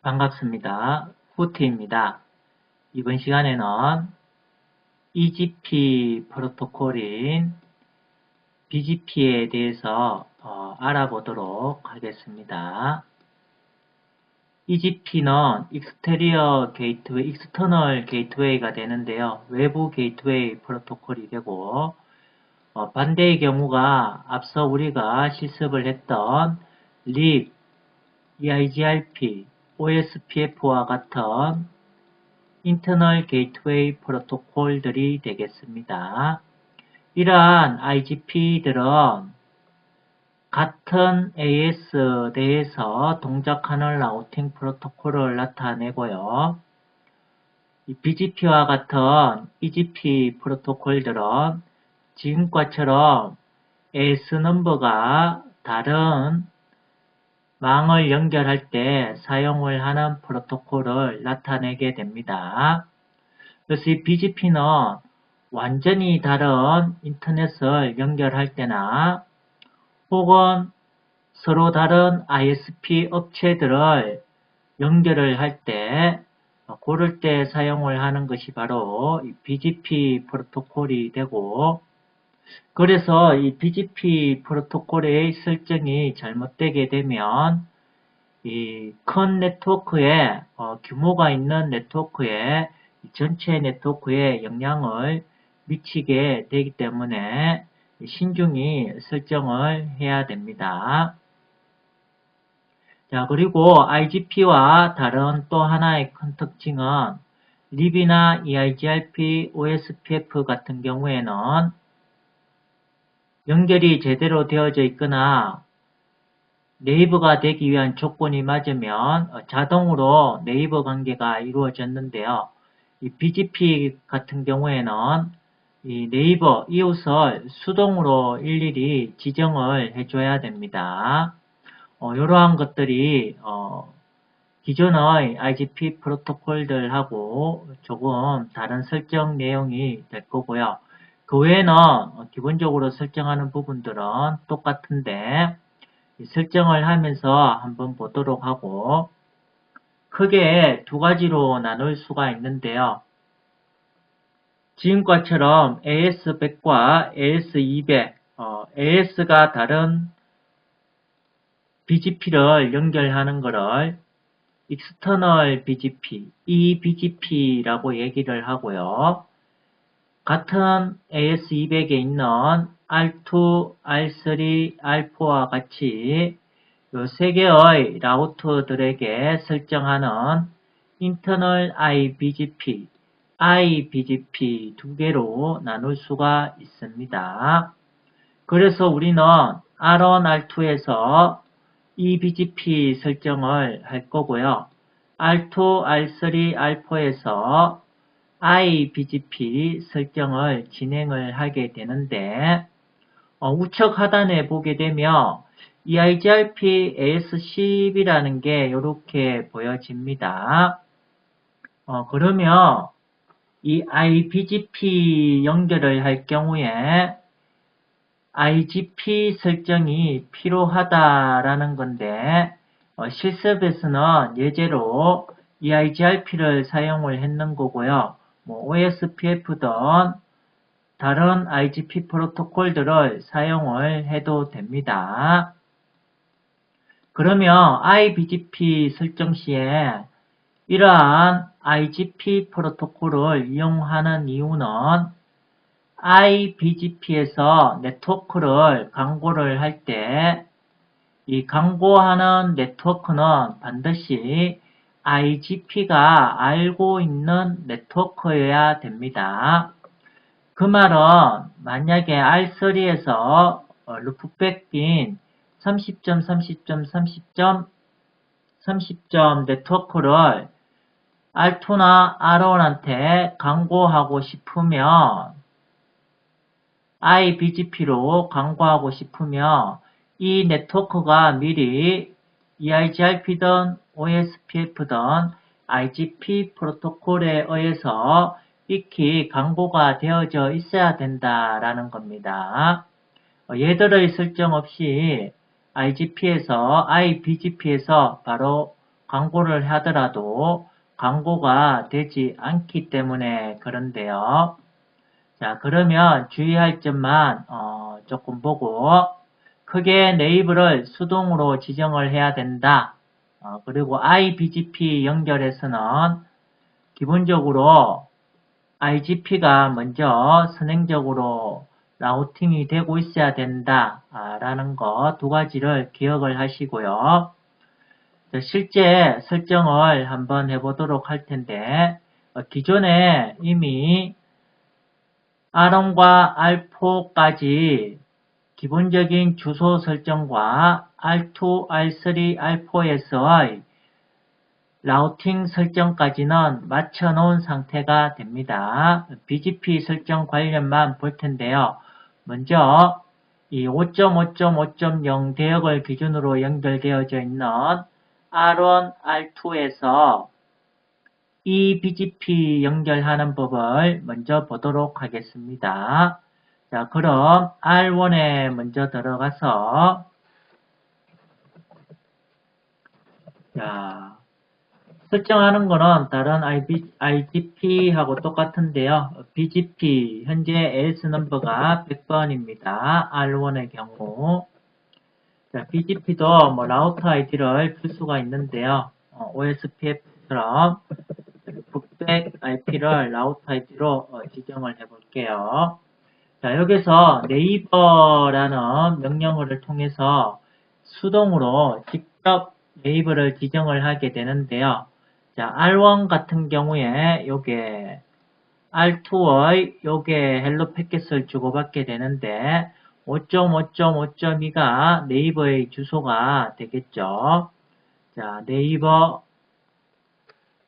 반갑습니다. 후트입니다. 이번 시간에는 EGP 프로토콜인 BGP에 대해서 알아보도록 하겠습니다. EGP는 익스테리어 게이트웨이, 익스터널 게이트웨이가 되는데요. 외부 게이트웨이 프로토콜이 되고 반대의 경우가 앞서 우리가 실습을 했던 RIP, EIGRP, OSPF와 같은 인터널 게이트웨이 프로토콜들이 되겠습니다. 이러한 IGP들은 같은 AS 내에서 동작하는 라우팅 프로토콜을 나타내고요. BGP와 같은 EGP 프로토콜들은 지금과처럼 AS 넘버가 다른 망을 연결할 때 사용을 하는 프로토콜을 나타내게 됩니다. 그래서 이 BGP는 완전히 다른 인터넷을 연결할 때나 혹은 서로 다른 ISP 업체들을 연결을 할 때 그럴 때 사용을 하는 것이 바로 이 BGP 프로토콜이 되고, 그래서 이 BGP 프로토콜의 설정이 잘못되게 되면 이 큰 네트워크에 규모가 있는 네트워크에 전체 네트워크에 영향을 미치게 되기 때문에 신중히 설정을 해야 됩니다. 자, 그리고 IGP와 다른 또 하나의 큰 특징은 RIP이나 EIGRP, OSPF 같은 경우에는 연결이 제대로 되어져 있거나 네이버가 되기 위한 조건이 맞으면 자동으로 네이버 관계가 이루어졌는데요. 이 BGP 같은 경우에는 이 네이버 이웃을 수동으로 일일이 지정을 해줘야 됩니다. 이러한 것들이 기존의 IGP 프로토콜들하고 조금 다른 설정 내용이 될 거고요. 그 외에는 기본적으로 설정하는 부분들은 똑같은데 설정을 하면서 한번 보도록 하고, 크게 두 가지로 나눌 수가 있는데요. 지금과처럼 AS100과 AS200, AS가 다른 BGP를 연결하는 것을 External BGP, eBGP라고 얘기를 하고요. 같은 AS200에 있는 R2, R3, R4와 같이 이 세 개의 라우터들에게 설정하는 Internal IBGP, IBGP 두 개로 나눌 수가 있습니다. 그래서 우리는 R1, R2에서 eBGP 설정을 할 거고요. R2, R3, R4에서 IBGP 설정을 진행을 하게 되는데, 우측 하단에 보게 되면 EIGRP AS10이라는 게 이렇게 보여집니다. 그러면 이 IBGP 연결을 할 경우에 IGP 설정이 필요하다라는 건데, 실습에서는 예제로 EIGRP를 사용을 했는 거고요. OSPF든 다른 IGP 프로토콜들을 사용을 해도 됩니다. 그러면 IBGP 설정 시에 이러한 IGP 프로토콜을 이용하는 이유는 IBGP에서 네트워크를 강구를 할 때 이 강구하는 네트워크는 반드시 IGP가 알고 있는 네트워크여야 됩니다. 그 말은 만약에 R3에서 루프백 빈 30점, 30점, 30점, 30점 네트워크를 R2나 R1한테 강구하고 싶으면 IBGP로 강구하고 싶으면 이 네트워크가 미리 EIGRP든 OSPF든 IGP 프로토콜에 의해서 익히 강구가 되어져 있어야 된다라는 겁니다. 얘들의 설정 없이 IBGP에서 바로 광고를 하더라도 광고가 되지 않기 때문에 그런데요. 자, 그러면 주의할 점만 조금 보고 크게 네이버를 수동으로 지정을 해야 된다. 그리고 IBGP 연결에서는 기본적으로 IGP가 먼저 선행적으로 라우팅이 되고 있어야 된다 라는 거 두 가지를 기억을 하시고요. 실제 설정을 한번 해보도록 할 텐데 기존에 이미 R1과 R4까지 기본적인 주소 설정과 R2, R3, R4에서의 라우팅 설정까지는 맞춰놓은 상태가 됩니다. BGP 설정 관련만 볼 텐데요. 먼저 이 5.5.5.0 대역을 기준으로 연결되어져 있는 R1, R2에서 이 BGP 연결하는 법을 먼저 보도록 하겠습니다. 자, 그럼 R1에 먼저 들어가서 자, 설정하는 거는 다른 IGP하고 똑같은데요. BGP 현재 AS 넘버가 100번입니다. R1의 경우 자, BGP도 뭐 라우터 아이디를 줄 수가 있는데요. OSPF처럼 900 IP를 라우터 아이디로 지정을 해볼게요. 자, 여기서 네이버라는 명령어를 통해서 수동으로 직접 네이버를 지정을 하게 되는데요. 자, R1 같은 경우에 요게 R2의 요게 헬로 패킷을 주고받게 되는데 5.5.5.2가 네이버의 주소가 되겠죠. 자, 네이버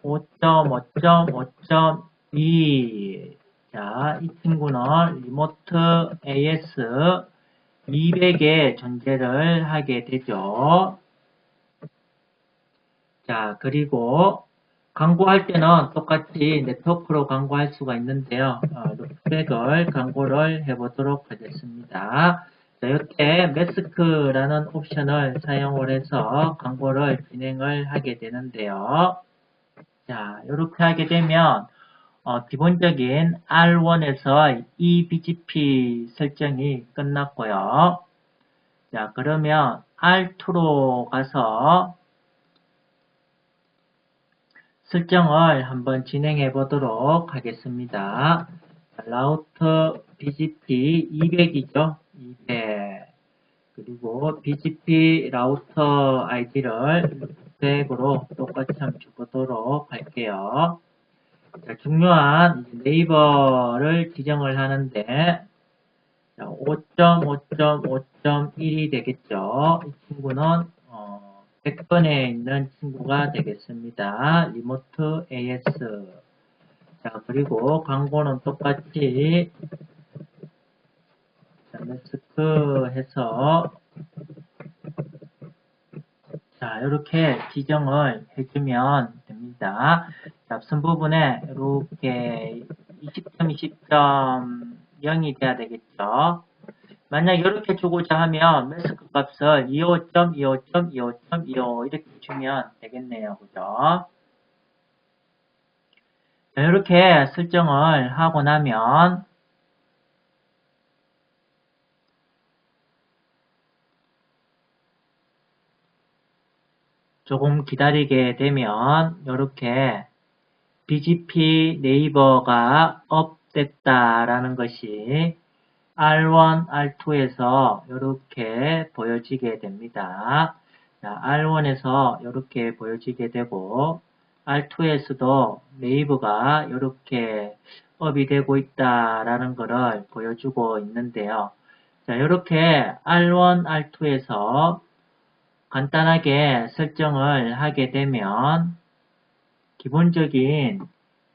5.5.5.2 자, 이 친구는 리모트 AS 200의 존재를 하게 되죠. 자, 그리고 광고할 때는 똑같이 네트워크로 광고할 수가 있는데요. 룩백을 광고를 해보도록 하겠습니다. 자, 이렇게 매스크라는 옵션을 사용을 해서 광고를 진행을 하게 되는데요. 자, 이렇게 하게 되면 기본적인 R1에서 eBGP 설정이 끝났고요. 자, 그러면 R2로 가서 설정을 한번 진행해 보도록 하겠습니다. 라우터 BGP 200이죠. 200. 그리고 BGP 라우터 아이디를 100으로 똑같이 한번 줘보도록 할게요. 자, 중요한 네이버를 지정을 하는데 5.5.5.1이 되겠죠. 이 친구는 100번에 있는 친구가 되겠습니다. 리모트 AS. 자, 그리고 광고는 똑같이 매스크 해서 자, 이렇게 지정을 해주면 됩니다. 자, 앞선 부분에 이렇게 20.20.0이 돼야 되겠죠. 만약 이렇게 주고자 하면 매스크 값을 25.25.25.25 이렇게 주면 되겠네요. 그죠? 자, 이렇게 설정을 하고 나면 조금 기다리게 되면 이렇게 BGP 네이버가 업됐다라는 것이 R1, R2에서 이렇게 보여지게 됩니다. 자, R1에서 이렇게 보여지게 되고 R2에서도 네이버가 이렇게 업이 되고 있다라는 것을 보여주고 있는데요. 자, 이렇게 R1, R2에서 간단하게 설정을 하게 되면 기본적인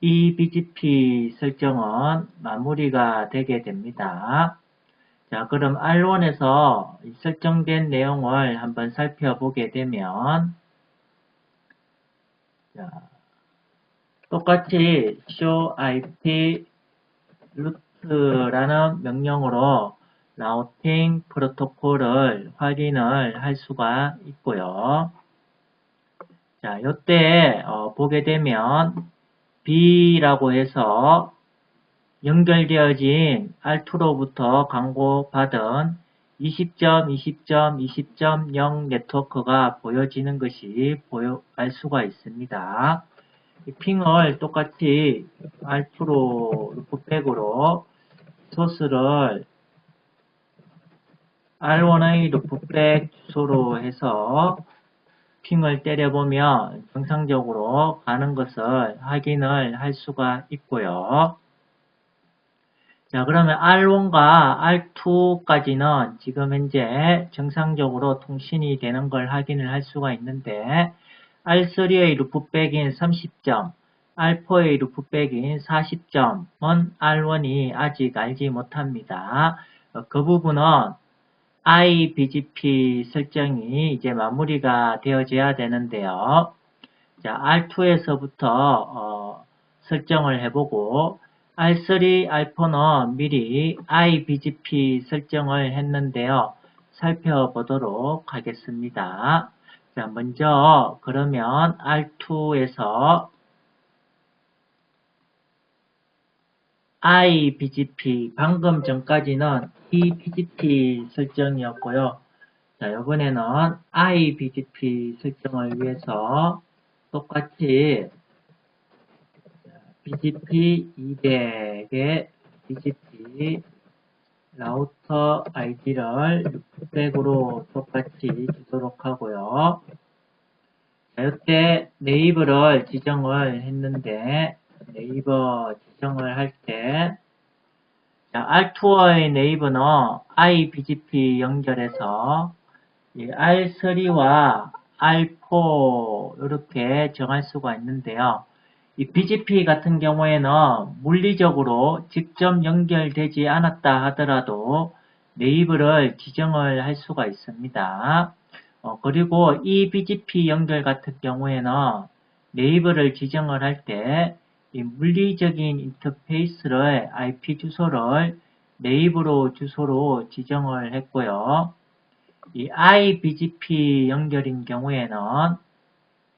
이 BGP 설정은 마무리가 되게 됩니다. 자, 그럼 R1에서 설정된 내용을 한번 살펴보게 되면 자, 똑같이 show IP route라는 명령으로 라우팅 프로토콜을 확인을 할 수가 있고요. 자, 요때 보게 되면 B라고 해서 연결되어진 R2로부터 광고받은 20점, 20점, 20.0 네트워크가 보여지는 것이 알 수가 있습니다. 이 핑을 똑같이 R2로 루프백으로 소스를 R1의 루프백 주소로 해서 핑을 때려보면 정상적으로 가는 것을 확인을 할 수가 있고요. 자, 그러면 R1과 R2까지는 지금 현재 정상적으로 통신이 되는 걸 확인을 할 수가 있는데 R3의 루프백인 30점, R4의 루프백인 40점은 R1이 아직 알지 못합니다. 그 부분은 IBGP 설정이 이제 마무리가 되어져야 되는데요. 자, R2에서부터 설정을 해보고 R3, R4는 미리 IBGP 설정을 했는데요. 살펴보도록 하겠습니다. 자, 먼저 그러면 R2에서 IBGP, 방금 전까지는 eBGP 설정이었고요. 자, 이번에는 IBGP 설정을 위해서 똑같이 BGP 200의 BGP 라우터 ID를 루프백으로 똑같이 주도록 하고요. 자, 이때 네이버를 지정을 했는데 네이버 지정을 할 때 R2의 네이버는 IBGP 연결해서 R3와 R4 이렇게 정할 수가 있는데요. 이 BGP 같은 경우에는 물리적으로 직접 연결되지 않았다 하더라도 네이버를 지정을 할 수가 있습니다. 그리고 이 BGP 연결 같은 경우에는 네이버를 지정을 할 때 이 물리적인 인터페이스를 IP 주소를 네이버로 주소로 지정을 했고요. 이 IBGP 연결인 경우에는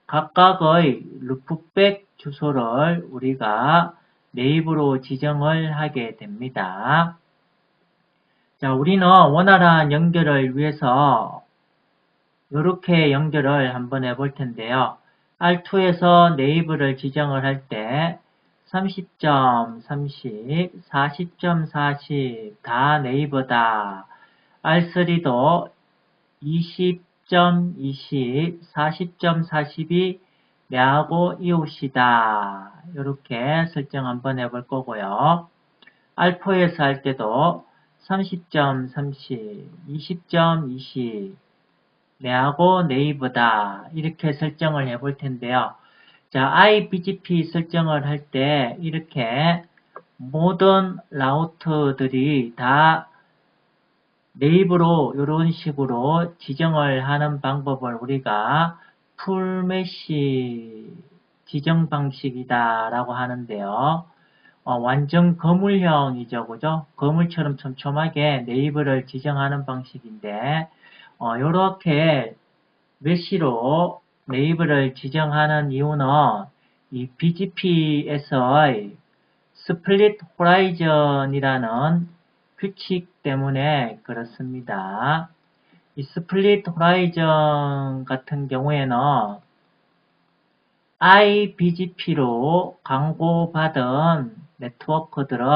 각각의 루프백 주소를 우리가 네이버로 지정을 하게 됩니다. 자, 우리는 원활한 연결을 위해서 이렇게 연결을 한번 해볼 텐데요. R2에서 네이버를 지정을 할 때 30점 30, 40점 40 다 네이버다. R3도 20점 20, 40점 40이 내하고 이웃이다. 이렇게 설정 한번 해볼 거고요. R4에서 할 때도 30점 30, 20점 20, 내하고 네이버다. 이렇게 설정을 해볼 텐데요. 자, IBGP 설정을 할 때 이렇게 모든 라우터들이 다 네이버로 이런 식으로 지정을 하는 방법을 우리가 풀메시 지정 방식이다 라고 하는데요. 완전 거물형이죠. 그죠? 거물처럼 촘촘하게 네이버를 지정하는 방식인데 이렇게 메시로 네이버를 지정하는 이유는 이 BGP에서의 스플릿 호라이즌이라는 규칙 때문에 그렇습니다. 이 스플릿 호라이즌 같은 경우에는 IBGP로 광고받은 네트워크들은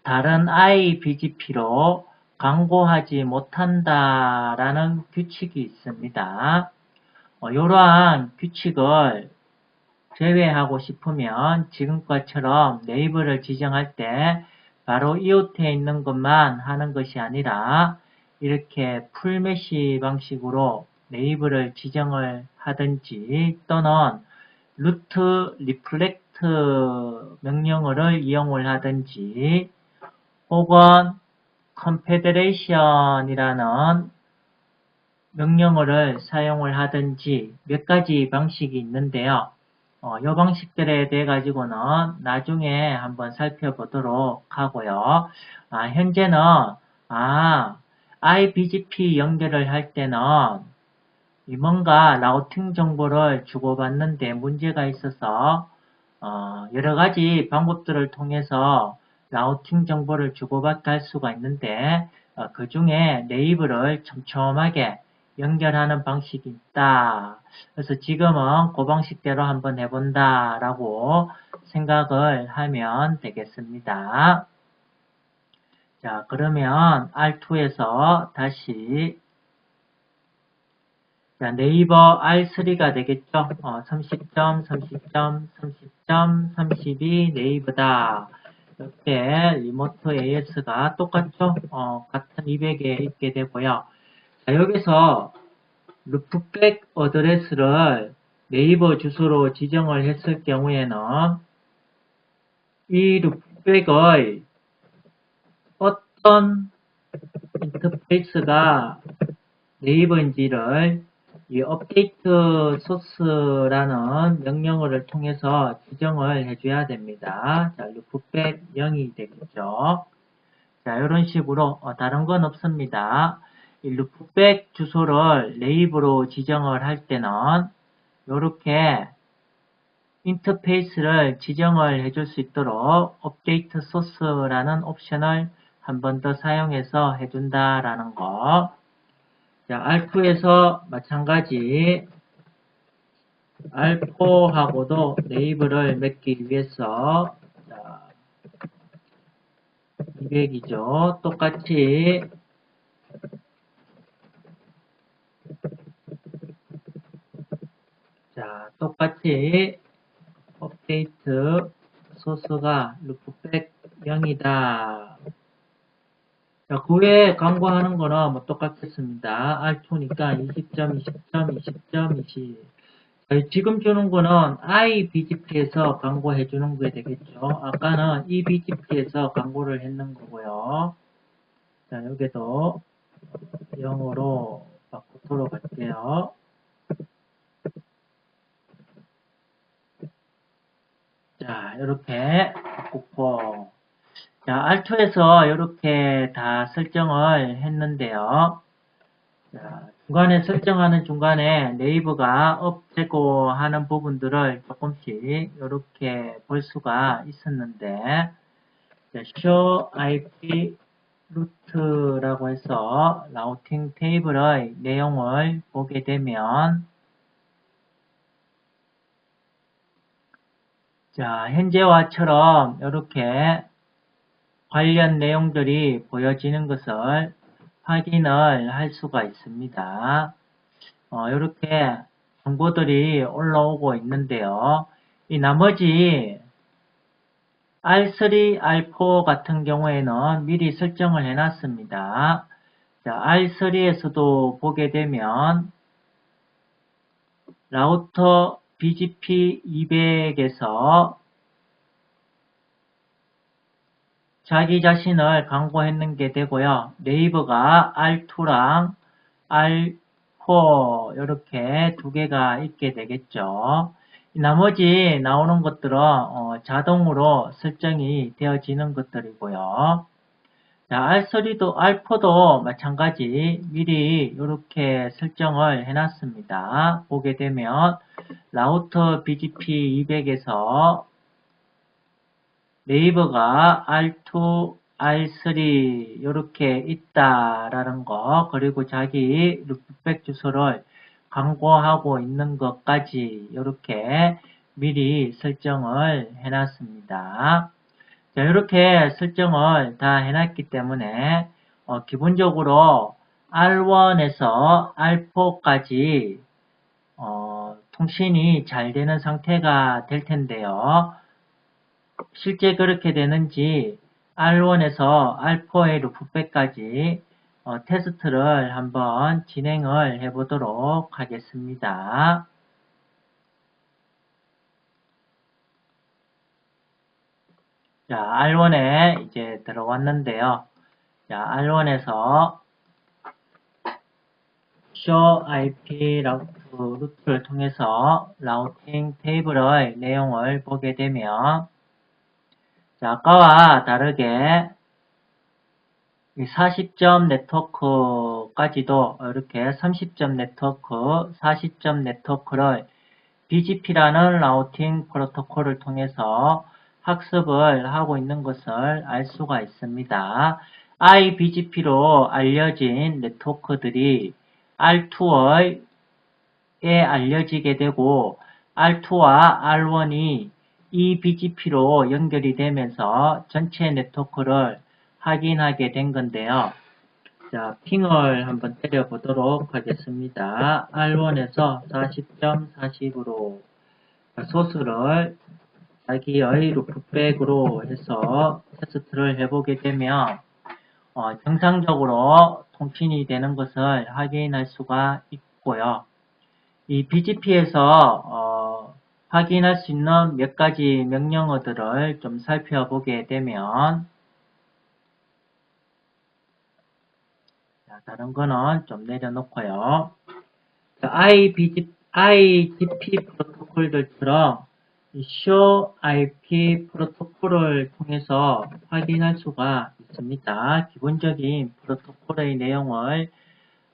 다른 IBGP로 광고하지 못한다라는 규칙이 있습니다. 이러한 규칙을 제외하고 싶으면 지금것처럼 네이버를 지정할 때 바로 이웃에 있는 것만 하는 것이 아니라 이렇게 풀메시 방식으로 네이버를 지정을 하든지 또는 루트 리플렉트 명령어를 이용을 하든지 혹은 컨페더레이션이라는 명령어를 사용을 하든지 몇 가지 방식이 있는데요. 이 방식들에 대해 가지고는 나중에 한번 살펴보도록 하고요. 현재는 IBGP 연결을 할 때는 이 뭔가 라우팅 정보를 주고받는데 문제가 있어서 여러 가지 방법들을 통해서 라우팅 정보를 주고받게 할 수가 있는데 그 중에 네이버를 촘촘하게 연결하는 방식이 있다. 그래서 지금은 그 방식대로 한번 해본다 라고 생각을 하면 되겠습니다. 자, 그러면 R2에서 다시 자, 네이버 R3가 되겠죠. 30점, 30점, 30점, 32 네이버다. 이렇게 리모트 AS가 똑같죠. 같은 200에 있게 되고요. 자, 여기서 루프백 어드레스를 네이버 주소로 지정을 했을 경우에는 이 루프백의 어떤 인터페이스가 네이버인지를 이 업데이트 소스라는 명령어를 통해서 지정을 해줘야 됩니다. 자, 루프백 0이 되겠죠. 자, 이런 식으로 다른 건 없습니다. 이 루프백 주소를 네이버로 지정을 할 때는 이렇게 인터페이스를 지정을 해줄 수 있도록 업데이트 소스라는 옵션을 한 번 더 사용해서 해준다라는 거. 자, R2에서 마찬가지 R4하고도 네이버를 맺기 위해서 자, 200이죠. 똑같이 업데이트 소스가 루프백 0이다. 자, 그 외에 광고하는 거는 뭐 똑같겠습니다. R2니까 20점, 20점, 20점, 20. 지금 주는 거는 iBGP에서 광고해 주는 게 되겠죠. 아까는 eBGP에서 광고를 했는 거고요. 자, 여기도 0으로 바꾸도록 할게요. 자, 이렇게 바꾸고. 자, R2에서 이렇게 다 설정을 했는데요. 자, 중간에 설정하는 중간에 네이버가 업되고 하는 부분들을 조금씩 이렇게 볼 수가 있었는데, 자, show IP 루트라고 해서 라우팅 테이블의 내용을 보게 되면, 자, 현재와처럼 이렇게 관련 내용들이 보여지는 것을 확인을 할 수가 있습니다. 이렇게 정보들이 올라오고 있는데요. 이 나머지 R3, R4 같은 경우에는 미리 설정을 해놨습니다. 자, R3에서도 보게 되면 라우터 BGP 200에서 자기 자신을 광고했는 게 되고요. 네이버가 R2랑 R4 이렇게 두 개가 있게 되겠죠. 나머지 나오는 것들은 자동으로 설정이 되어지는 것들이고요. 자, R3도 R4도 마찬가지 미리 이렇게 설정을 해놨습니다. 보게 되면 라우터 BGP 200에서 네이버가 R2, R3 이렇게 있다라는 거 그리고 자기 루프백 주소를 광고하고 있는 것까지 이렇게 미리 설정을 해놨습니다. 자, 이렇게 설정을 다 해놨기 때문에 기본적으로 R1에서 R4까지 통신이 잘 되는 상태가 될 텐데요. 실제 그렇게 되는지 R1에서 R4의 루프백까지 테스트를 한번 진행을 해보도록 하겠습니다. 자, R1에 이제 들어왔는데요. 자, R1에서 show IP 루트를 통해서 라우팅 테이블의 내용을 보게 되면 자, 아까와 다르게 이 40점 네트워크까지도 이렇게 30점 네트워크, 40점 네트워크를 BGP라는 라우팅 프로토콜을 통해서 학습을 하고 있는 것을 알 수가 있습니다. IBGP로 알려진 네트워크들이 R2에 알려지게 되고 R2와 R1이 eBGP로 연결이 되면서 전체 네트워크를 확인하게 된 건데요. 자, 핑을 한번 때려보도록 하겠습니다. R1에서 40.40으로 소스를 자기의 루프백으로 해서 테스트를 해보게 되면 정상적으로 통신이 되는 것을 확인할 수가 있고요. 이 BGP에서 확인할 수 있는 몇 가지 명령어들을 좀 살펴보게 되면 다른 거는 좀 내려놓고요. IGP 프로토콜들처럼 show IP 프로토콜을 통해서 확인할 수가 있습니다. 기본적인 프로토콜의 내용을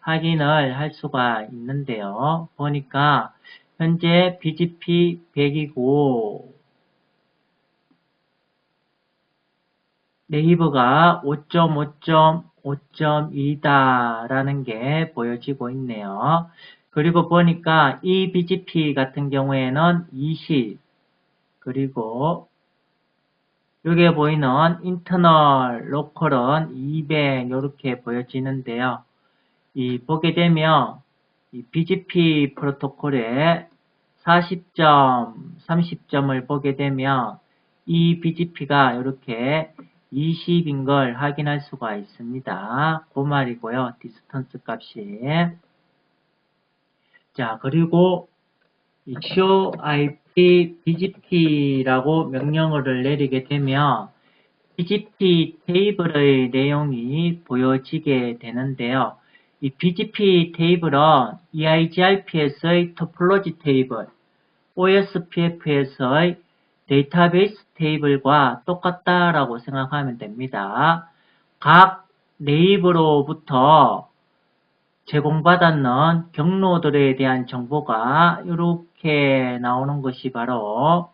확인을 할 수가 있는데요. 보니까 현재 BGP 100이고 네이버가 5.5.5.2다라는 게 보여지고 있네요. 그리고 보니까 이 BGP 같은 경우에는 20, 그리고 여기에 보이는 인터널 로컬은 200 이렇게 보여지는데요. 보게 되면 이 BGP 프로토콜의 40점, 30점을 보게 되면 이 BGP가 이렇게 20인 걸 확인할 수가 있습니다. 그 말이고요. 디스턴스 값이. 자, 그리고 show IP BGP라고 명령어를 내리게 되면 BGP 테이블의 내용이 보여지게 되는데요. 이 BGP 테이블은 EIGRPS의 토폴로지 테이블, OSPFS의 데이터베이스 테이블과 똑같다라고 생각하면 됩니다. 각 네이버로부터 제공받았는 경로들에 대한 정보가 이렇게 나오는 것이 바로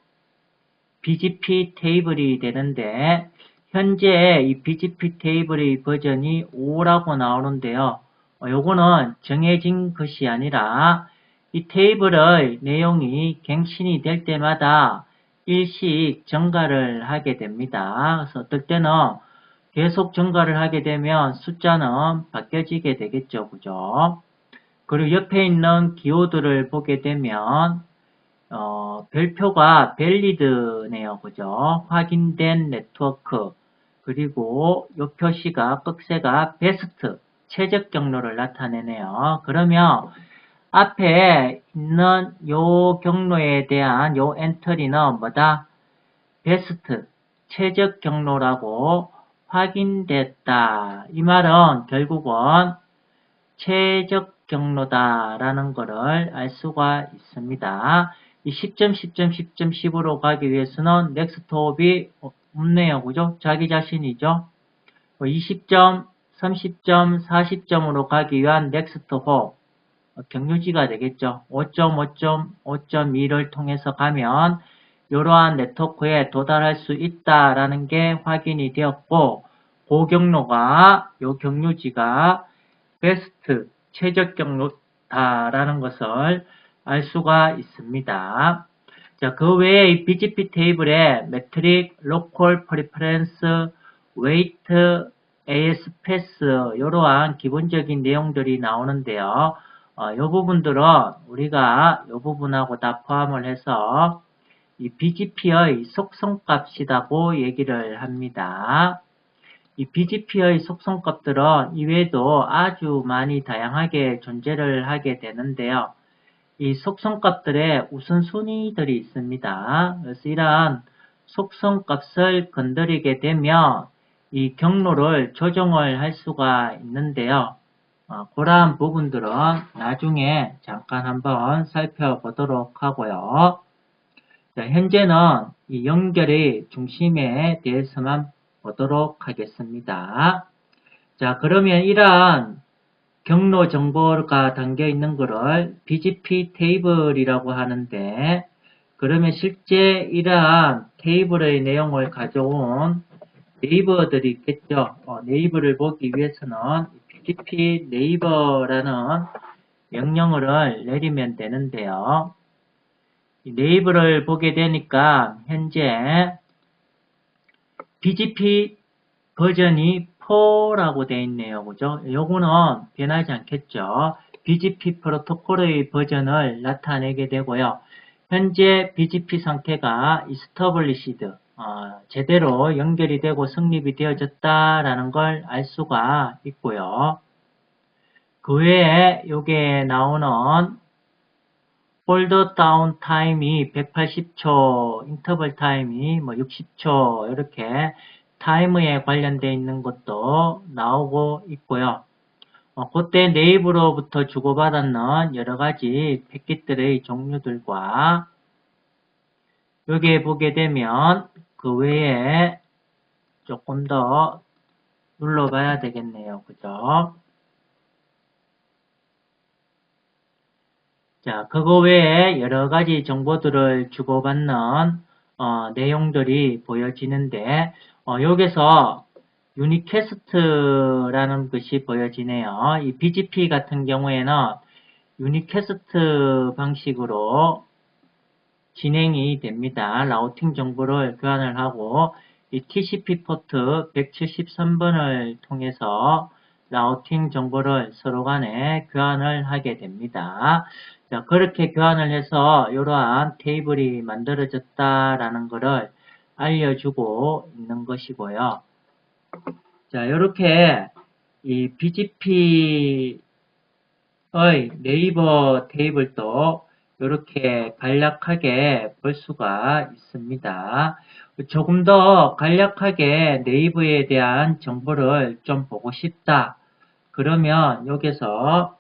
BGP 테이블이 되는데 현재 이 BGP 테이블의 버전이 5라고 나오는데요. 요거는 정해진 것이 아니라 이 테이블의 내용이 갱신이 될 때마다 일씩 증가를 하게 됩니다. 그래서 어떨 때는 계속 증가를 하게 되면 숫자는 바뀌어지게 되겠죠. 그죠? 그리고 옆에 있는 기호들을 보게 되면 별표가 밸리드네요. 그죠? 확인된 네트워크. 그리고 이 표시가, 꺽쇠가 베스트, 최적 경로를 나타내네요. 그러면 앞에 있는 요 경로에 대한 요 엔트리는 뭐다? 베스트, 최적 경로라고 확인됐다. 이 말은 결국은 최적 경로다라는 것을 알 수가 있습니다. 이 10점, 10점, 10점, 10으로 가기 위해서는 넥스트홉이 없네요. 그죠? 자기 자신이죠. 20점, 30점, 40점으로 가기 위한 넥스트홉 경유지가 되겠죠. 5.5.5.2를 통해서 가면 이러한 네트워크에 도달할 수 있다라는 게 확인이 되었고 그 경로가 이 경유지가 베스트 최적 경로다라는 것을 알 수가 있습니다. 자, 그 외에 이 BGP 테이블에 메트릭, 로컬 프리퍼런스, 웨이트, ASPath 이러한 기본적인 내용들이 나오는데요. 이 부분들은 우리가 이 부분하고 다 포함을 해서 이 BGP의 속성값이라고 얘기를 합니다. 이 BGP의 속성값들은 이외에도 아주 많이 다양하게 존재를 하게 되는데요. 이 속성값들의 우선순위들이 있습니다. 그래서 이러한 속성값을 건드리게 되면 이 경로를 조정을 할 수가 있는데요. 그러한 부분들은 나중에 잠깐 한번 살펴보도록 하고요. 자, 현재는 이 연결의 중심에 대해서만 보도록 하겠습니다. 자, 그러면 이러한 경로 정보가 담겨 있는 거를 BGP 테이블이라고 하는데, 그러면 실제 이러한 테이블의 내용을 가져온 네이버들이 있겠죠. 네이버를 보기 위해서는 BGP 네이버라는 명령어를 내리면 되는데요. 이 네이버를 보게 되니까 현재 BGP 버전이 4라고 되어 있네요. 그죠? 요거는 변하지 않겠죠. BGP 프로토콜의 버전을 나타내게 되고요. 현재 BGP 상태가 established, 제대로 연결이 되고 성립이 되어졌다라는 걸 알 수가 있고요. 그 외에 여기에 나오는 폴더 다운 타임이 180초, 인터벌 타임이 60초 이렇게 타임에 관련되어 있는 것도 나오고 있고요. 그때 네이버로부터 주고받았는 여러가지 패킷들의 종류들과 여기에 보게 되면 그 외에 조금 더 눌러봐야 되겠네요. 그죠? 자, 그거 외에 여러 가지 정보들을 주고받는 내용들이 보여지는데 여기서 유니캐스트라는 것이 보여지네요. 이 BGP 같은 경우에는 유니캐스트 방식으로 진행이 됩니다. 라우팅 정보를 교환을 하고 이 TCP 포트 173번을 통해서 라우팅 정보를 서로 간에 교환을 하게 됩니다. 자, 그렇게 교환을 해서 이러한 테이블이 만들어졌다라는 것을 알려주고 있는 것이고요. 자, 이렇게 이 BGP의 네이버 테이블도 이렇게 간략하게 볼 수가 있습니다. 조금 더 간략하게 네이버에 대한 정보를 좀 보고 싶다. 그러면 여기서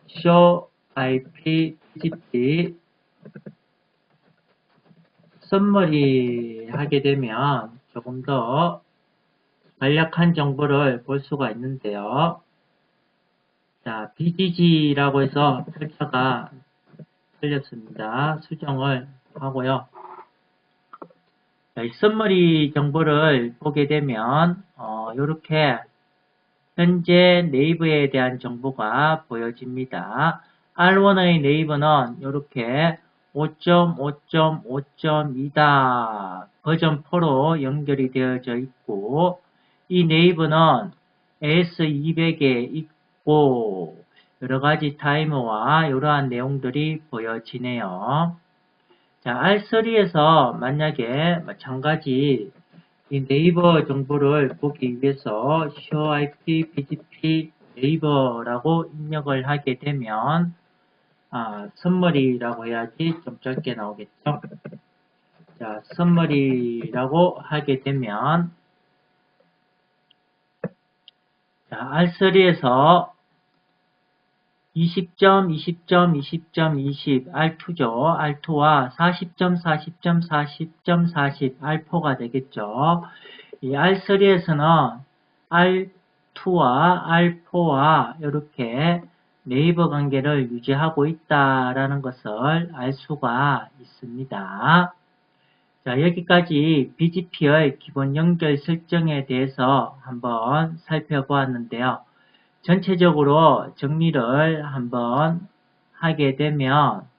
show IP BGP 썸머리 하게 되면 조금 더 간략한 정보를 볼 수가 있는데요. 자, BGG라고 해서 펼쳐가 틀렸습니다. 수정을 하고요. 자, 이 썸머리 정보를 보게 되면 이렇게 현재 네이버에 대한 정보가 보여집니다. R1의 네이버는 이렇게 5.5.5.2다 버전 4로 연결이 되어져 있고 이 네이버는 AS200에 있고 여러가지 타이머와 이러한 내용들이 보여지네요. 자, R3에서 만약에 마찬가지 이 네이버 정보를 보기 위해서 show IP BGP 네이버라고 입력을 하게 되면 선머리라고 해야지 좀 짧게 나오겠죠. 자, 선머리라고 하게 되면 자, R3에서 20.20.20.20 R2죠. R2와 40.40.40.40 R4가 되겠죠. 이 R3에서는 R2와 R4와 이렇게 네이버 관계를 유지하고 있다라는 것을 알 수가 있습니다. 자, 여기까지 BGP의 기본 연결 설정에 대해서 한번 살펴보았는데요. 전체적으로 정리를 한번 하게 되면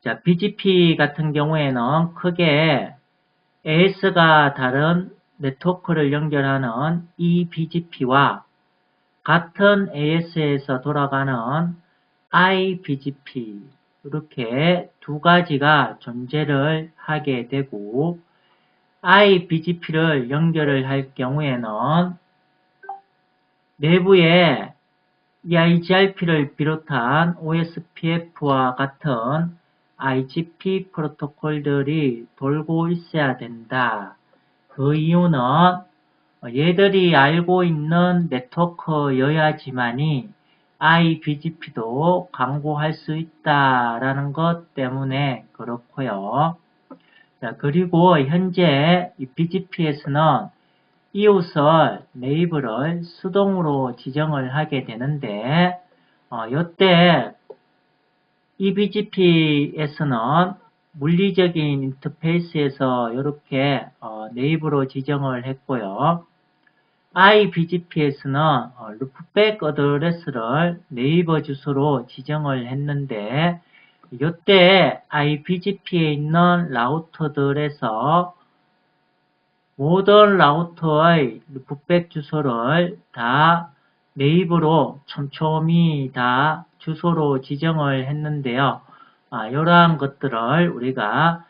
자, BGP 같은 경우에는 크게 AS가 다른 네트워크를 연결하는 eBGP와 같은 AS에서 돌아가는 iBGP 이렇게 두 가지가 존재를 하게 되고 iBGP를 연결을 할 경우에는 내부에 EIGRP를 비롯한 OSPF와 같은 IGP 프로토콜들이 돌고 있어야 된다. 그 이유는 얘들이 알고 있는 네트워크여야지만이 IBGP도 광고할 수 있다라는 것 때문에 그렇고요. 자, 그리고 현재 이 BGP에서는 이웃을 네이버를 수동으로 지정을 하게 되는데 이때 이 BGP에서는 물리적인 인터페이스에서 이렇게 네이버로 지정을 했고요. IBGP에서는 루프백 어드레스를 네이버 주소로 지정을 했는데 이때 IBGP에 있는 라우터들에서 모든 라우터의 루프백 주소를 다 네이버로 촘촘히 다 주소로 지정을 했는데요. 이러한 것들을 우리가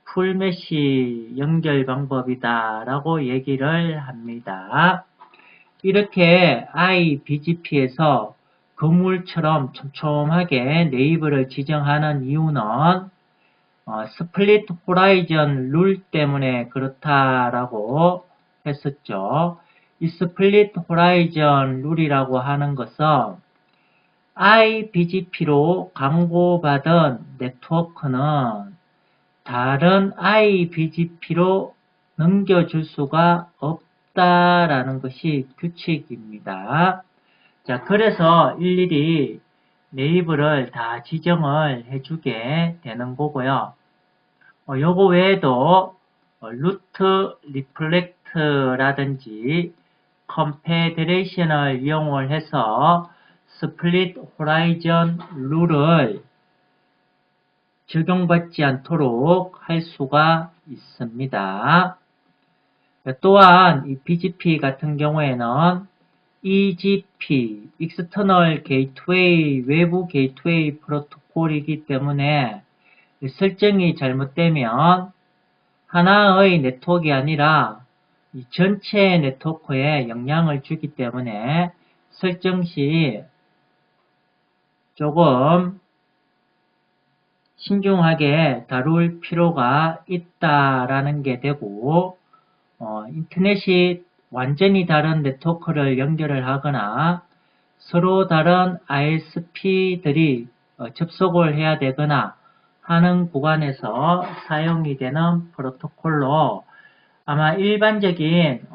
풀 메시 연결 방법이다 라고 얘기를 합니다. 이렇게 IBGP에서 그물처럼 촘촘하게 네이버를 지정하는 이유는 스플릿 호라이즌 룰 때문에 그렇다라고 했었죠. 이 스플릿 호라이즌 룰이라고 하는 것은 IBGP로 광고받은 네트워크는 다른 IBGP로 넘겨줄 수가 없다라는 것이 규칙입니다. 자, 그래서 일일이 네이버를 다 지정을 해주게 되는 거고요. 요거 외에도 루트 리플렉트라든지 컨페데레이션을 이용을 해서 스플릿 호라이즌 룰을 적용받지 않도록 할 수가 있습니다. 또한 이 BGP 같은 경우에는 EGP, External Gateway, 외부 게이트웨이 프로토콜이기 때문에 설정이 잘못되면 하나의 네트워크가 아니라 이 전체 네트워크에 영향을 주기 때문에 설정 시 조금 신중하게 다룰 필요가 있다라는 게 되고 인터넷이 완전히 다른 네트워크를 연결을 하거나 서로 다른 ISP들이 접속을 해야 되거나 하는 구간에서 사용이 되는 프로토콜로 아마 일반적인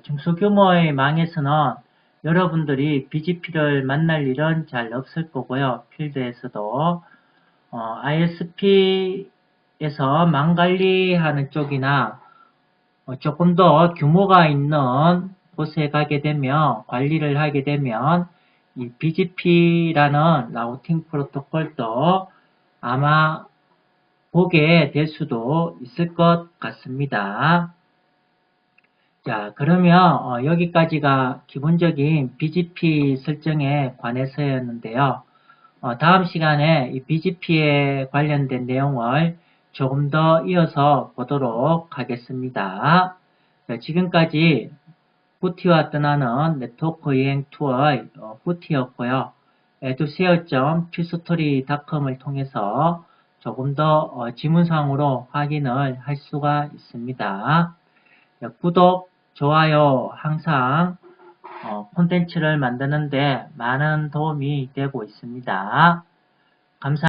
중소규모의 망에서는 여러분들이 BGP를 만날 일은 잘 없을 거고요. 필드에서도 ISP에서 망 관리하는 쪽이나 조금 더 규모가 있는 곳에 가게 되면 관리를 하게 되면 이 BGP라는 라우팅 프로토콜도 아마 보게 될 수도 있을 것 같습니다. 자, 그러면 여기까지가 기본적인 BGP 설정에 관해서였는데요. 다음 시간에 이 BGP에 관련된 내용을 조금 더 이어서 보도록 하겠습니다. 자, 지금까지 후티와 떠나는 네트워크 여행 투어의 후티였고요. edushare.pilstory.com을 통해서 조금 더 지문상으로 확인을 할 수가 있습니다. 자, 구독, 좋아요 항상 콘텐츠를 만드는데 많은 도움이 되고 있습니다. 감사합니다.